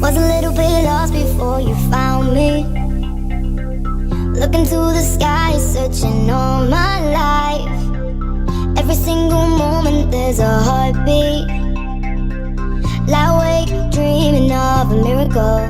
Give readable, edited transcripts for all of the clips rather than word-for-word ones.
Was a little bit lost before you found me. Looking to the sky, searching all my life. Every single moment there's a heartbeat. Lie awake, dreaming of a miracle.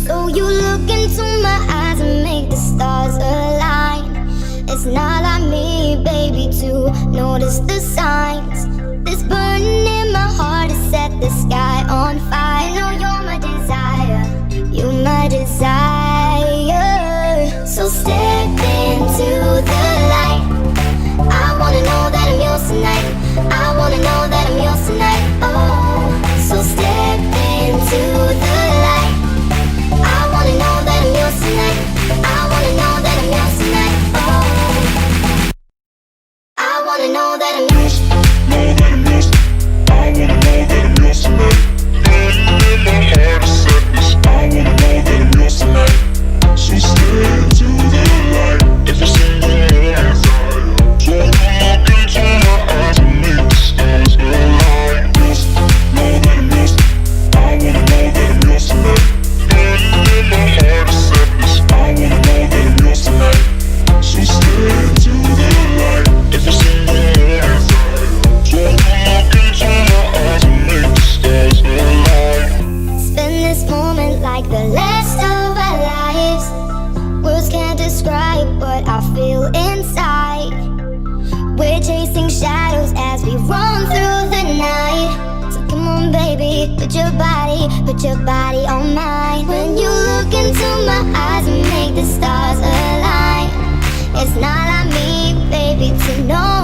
So you look into my eyes and make the stars align. It's not like me, baby, to notice the signs. This burning in my heart has set the sky on fire. You know you're my desire, you're my desire. So step into the light. I wanna know that I'm yours tonight. I wanna know that I'm yours tonight. Oh, so step into the light. I wanna know that I'm yours tonight. I wanna know that I'm yours tonight. Oh, I wanna know that I'm yours. Know that I'm yours. I wanna know that I'm yours tonight. Burning in my heart is sadness. I wanna know that I'm yours tonight. So step into the light. Every single moment. So you look into my eyes and make the stars align. Yours, know that I'm yours. I wanna know that I'm yours tonight. Burning in my heart is sadness. I wanna know that I'm yours tonight. So step into the light. Every single moment. So you look into my eyes and make the stars align. Spend this moment like the last of our lives. Words can't describe what I feel inside. We're chasing shadows as we run through the night. So come on, baby, put your body on mine. When you look into my eyes and make the stars align. It's not like me, baby, to know